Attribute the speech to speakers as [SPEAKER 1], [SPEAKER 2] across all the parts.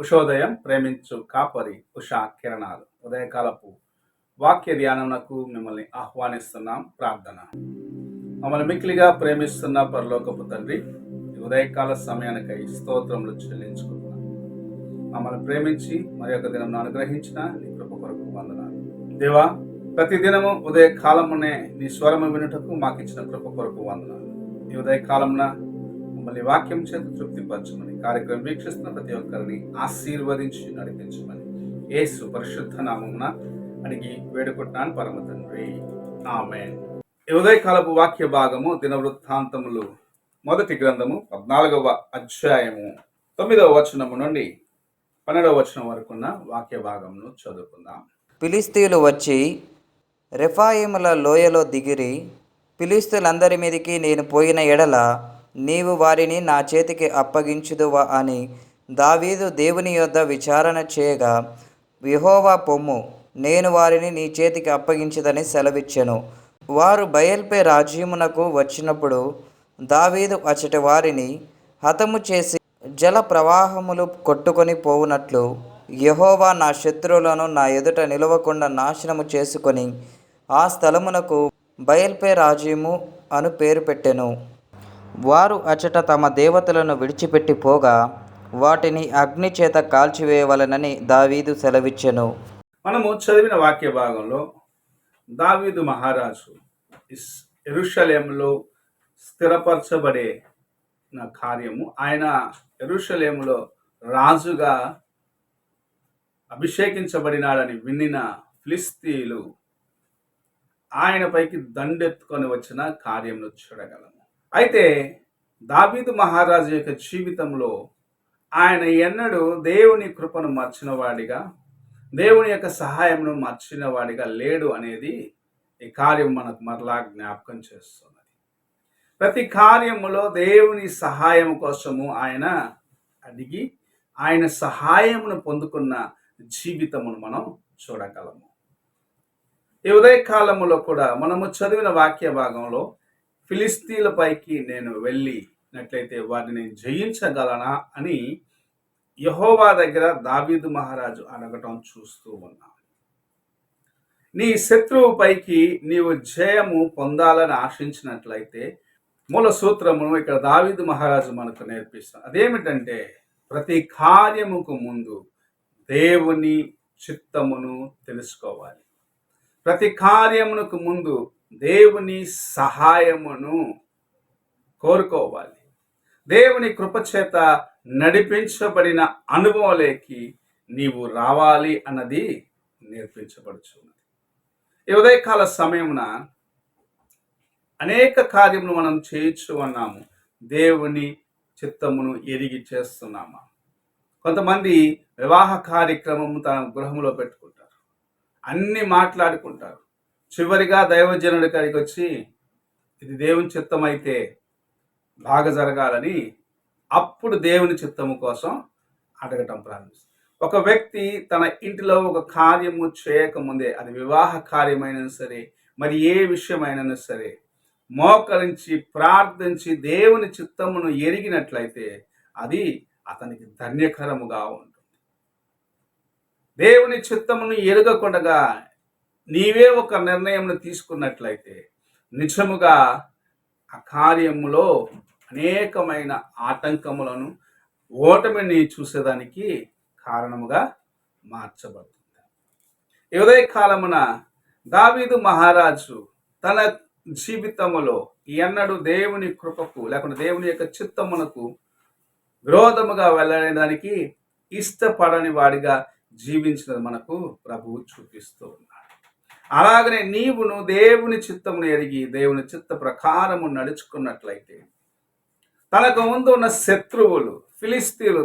[SPEAKER 1] ఉషోదయం ప్రేమించు కాపరి ఉషా కిరణాలు ఉదయకాలపు వాక్య ధ్యానమునకు మిమ్మల్ని ఆహ్వానిస్తున్నాం. ప్రార్థన. మమ్మల్ని మిక్కిలిగా ప్రేమిస్తున్న పరలోకపు తండ్రి, ఉదయకాల సమయానికై స్తోత్రములు చెల్లించుకుంటున్నాం. మమ్మల్ని ప్రేమించి మరి ఒక దినం అనుగ్రహించిన నీ కృప కొరకు వందనాలు దేవా. ప్రతి దినము ఉదయకాలమునే నీ స్వరము వినుటకు మాకు ఇచ్చిన కృప కొరకు వందనాలు. ఈ ఉదయకాలమున మమ్మల్ని వాక్యం చేత తృప్తిపరచమని, కార్యక్రమం వీక్షిస్తున్న ప్రతి ఒక్కరిని ఆశీర్వదించి నడిపించమని యేసు పరిశుద్ధ నామమున అడిగి వేడుకుంటున్నాను పరమ తండ్రి, ఆమేన్. ఈ ఉదయకాలపు వాక్య భాగము దినవృత్తాంతములు మొదటి గ్రంథము 14వ అధ్యాయము 9వ వచనము నుండి 12వ వచనం వరకున్న వాక్య భాగమును చదువుకుందాం.
[SPEAKER 2] ఫిలిస్తీయులు వచ్చి రెఫాయిముల లోయలో దిగిరి, ఫిలిస్తీయులందరి మీదికి నేను పోయిన ఎడల నీవు వారిని నా చేతికి అప్పగించుదువా అని దావీదు దేవుని యొద్ద విచారణ చేయగా, యెహోవా పొమ్ము, నేను వారిని నీ చేతికి అప్పగించదని సెలవిచ్చెను. వారు బయల్పే రాజ్యమునకు వచ్చినప్పుడు దావీదు అచటి వారిని హతము చేసి జల ప్రవాహములు కొట్టుకొని పోవునట్లు యెహోవా నా శత్రువులను నా ఎదుట నిలవకుండా నాశనము చేసుకొని ఆ స్థలమునకు బయల్పే రాజ్యము అను పేరు పెట్టెను. వారు అచట తమ దేవతలను విడిచిపెట్టి పోగా వాటిని అగ్ని చేత కాల్చివేయవలెనని దావీదు సెలవిచ్చెను.
[SPEAKER 1] మనము చదివిన వాక్య భాగంలో దావీదు మహారాజు యెరూషలేములో స్థిరపరచబడే కార్యము, ఆయన యెరూషలేములో రాజుగా అభిషేకించబడినాడని వినిన ఫిలిస్తీయులు ఆయన పైకి దండెత్తుకొని వచ్చిన కార్యమును చూడగలము. అయితే దావీదు మహారాజు యొక్క జీవితంలో ఆయన ఎన్నడూ దేవుని కృపను మర్చిన వాడిగా, దేవుని యొక్క సహాయమును మర్చిన వాడిగా లేడు అనేది ఈ కార్యం మనకు మరలా జ్ఞాపకం చేస్తున్నది. ప్రతి కార్యములో దేవుని సహాయం కోసము ఆయన అడిగి ఆయన సహాయమును పొందుకున్న జీవితమును మనం చూడగలము. ఈ ఉదయకాలములో కూడా మనము చదివిన వాక్య భాగంలో ఫిలిస్తీన్ల పైకి నేను వెళ్ళినట్లయితే వారిని జయించగలనా అని యెహోవా దగ్గర దావీదు మహారాజు అడగటం చూస్తూ ఉన్నాం. నీ శత్రువు పైకి నీవు జయము పొందాలని ఆశించినట్లయితే మూల సూత్రమును ఇక్కడ దావీదు మహారాజు మనకు నేర్పిస్తాడు. అదేమిటంటే, ప్రతి కార్యముకు ముందు దేవుని చిత్తమును తెలుసుకోవాలి. ప్రతి కార్యమునకు ముందు దేవుని సహాయమును కోరుకోవాలి. దేవుని కృపచేత నడిపించబడిన అనుభవంలోకి నీవు రావాలి అన్నది నేర్పించబడుచున్నది. ఈ ఉదయకాల సమయమున అనేక కార్యములు మనం చేయొచ్చు అన్నాము. దేవుని చిత్తమును ఎరిగి చేస్తున్నామా? కొంతమంది వివాహ కార్యక్రమము తన గృహంలో పెట్టుకుంటారు, అన్ని మాట్లాడుకుంటారు. చివరిగా దైవజనుడి కాడికి వచ్చి ఇది దేవుని చిత్తం అయితే బాగా జరగాలని అప్పుడు దేవుని చిత్తము కోసం అడగటం ప్రారంభిస్తారు. ఒక వ్యక్తి తన ఇంటిలో ఒక కార్యము చేయకముందే, అది వివాహ కార్యమైనా సరే, మరి ఏ విషయమైనా సరే, మోకరించి ప్రార్థించి దేవుని చిత్తమును ఎరిగినట్లయితే అది అతనికి ధన్యకరముగా ఉంటుంది. దేవుని చిత్తమును ఎరగకుండా నీవే ఒక నిర్ణయంను తీసుకున్నట్లయితే నిజముగా ఆ కార్యములో అనేకమైన ఆటంకములను, ఓటమిని చూసేదానికి కారణముగా మార్చబడుతుంది. ఈ ఉదయకాలమున దావీదు మహారాజు తన జీవితములో ఎన్నడూ దేవుని కృపకు లేకుంటే దేవుని యొక్క చిత్తమునకు విరోధముగా వెళ్ళడానికి ఇష్టపడని వాడిగా జీవించినది మనకు ప్రభువు చూపిస్తూ ఉన్నాడు. అలాగనే నీవును దేవుని చిత్తమును ఎరిగి దేవుని చిత్త ప్రకారము నడుచుకున్నట్లయితే తనకు ముందు ఉన్న శత్రువులు ఫిలిస్తీయులు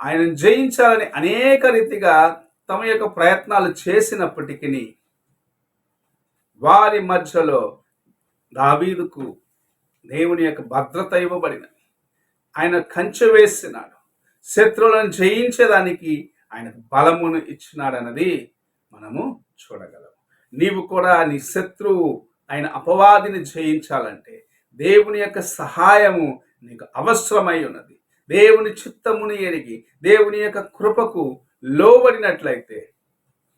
[SPEAKER 1] ఆయన జయించాలని అనేక రీతిగా తమ యొక్క ప్రయత్నాలు చేసినప్పటికీ వారి మధ్యలో దావీదుకు దేవుని యొక్క భద్రత ఇవ్వబడినది. ఆయన కంచె వేసినాడు, శత్రువులను జయించేదానికి ఆయనకు బలమును ఇచ్చినాడు అన్నది మనము చూడగలం. నీవు కూడా నీ శత్రువు ఆయన అపవాదిని జయించాలంటే దేవుని యొక్క సహాయము నీకు అవసరమై ఉన్నది. దేవుని చిత్తముని ఎరిగి దేవుని యొక్క కృపకు లోబడినట్లయితే,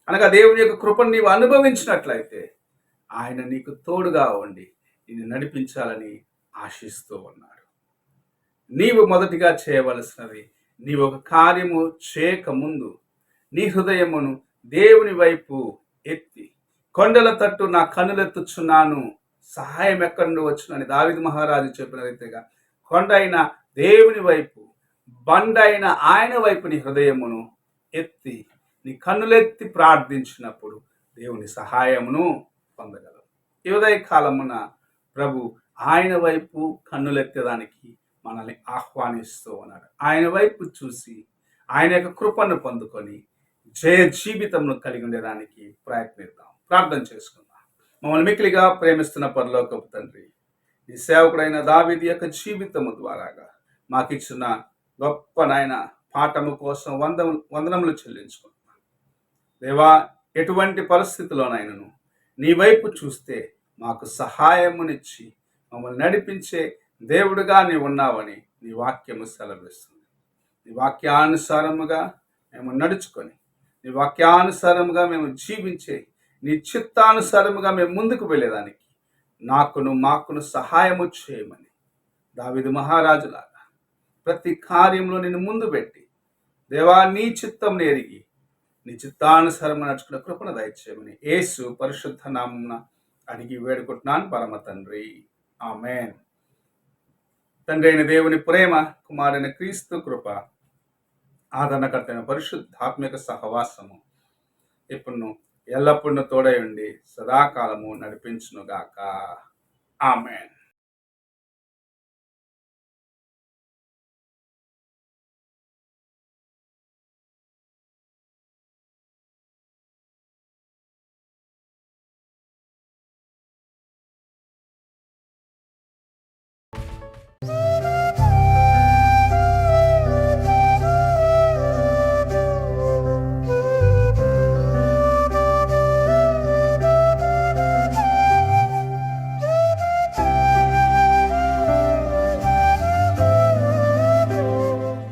[SPEAKER 1] అనగా దేవుని యొక్క కృపను నీవు అనుభవించినట్లయితే ఆయన నీకు తోడుగా ఉండి నిన్ను నడిపించాలని ఆశిస్తూ ఉన్నాడు. నీవు మొదటిగా చేయవలసినది, నీవు ఒక కార్యము చేయక ముందు నీ హృదయమును దేవుని వైపు ఎత్తి, కొండల తట్టు నా కన్నులెత్తుచున్నాను, సహాయం ఎక్కడి నుండి వచ్చునని దావీదు మహారాజు చెప్పిన రీతిగా కొండ అయిన దేవుని వైపు, బండైన ఆయన వైపు నీ హృదయమును ఎత్తి నీ కన్నులెత్తి ప్రార్థించినప్పుడు దేవుని సహాయమును పొందగలవు. ఈ ఉదయ కాలమున ప్రభు ఆయన వైపు కన్నులెత్తడానికి మనల్ని ఆహ్వానిస్తూ ఉన్నాడు. ఆయన వైపు చూసి ఆయన యొక్క కృపను పొందుకొని జయ జీవితంను కలిగి ఉండేదానికి ప్రయత్నిద్దాం. ప్రార్థన చేసుకుందాం. మమ్మల్ని మిక్కిలిగా ప్రేమిస్తున్న పరలోకపు తండ్రి, ఈ సేవకుడైన దావీదు యొక్క జీవితము ద్వారాగా మాకిచ్చిన గొప్ప నాయన పాఠము కోసం వందనములు చెల్లించుకుంటున్నాను. దేవా, ఎటువంటి పరిస్థితిలోనైనాను నీ వైపు చూస్తే మాకు సహాయమునిచ్చి మమ్మల్ని నడిపించే దేవుడుగా నీ ఉన్నావని నీ వాక్యము సెలవిస్తుంది. నీ వాక్యానుసారముగా మేము నడుచుకొని, నీ వాక్యానుసారముగా మేము జీవించే, నీ చిత్తానుసారముగా మేము ముందుకు వెళ్ళేదానికి మాకును సహాయము చేయమని దావీదు మహారాజులాగా ప్రతి కార్యంలో నిన్ను ముందు పెట్టి, దేవా నీ చిత్తం ఎరిగి నీ చిత్తానుసారము నడుచుకున్న కృపను దయచేయమని యేసు పరిశుద్ధ నామమున అడిగి వేడుకుంటున్నాను పరమ తండ్రి. ఆమేన్. తండ్రి అయిన దేవుని ప్రేమ, కుమారుడైన క్రీస్తు కృప, ఆదరణకర్తైన పరిశుద్ధాత్మిక సహవాసము ఇప్పుడు ఎల్లప్పుడూ తోడై ఉండి సదాకాలము నడిపించునుగాక. ఆమేన్.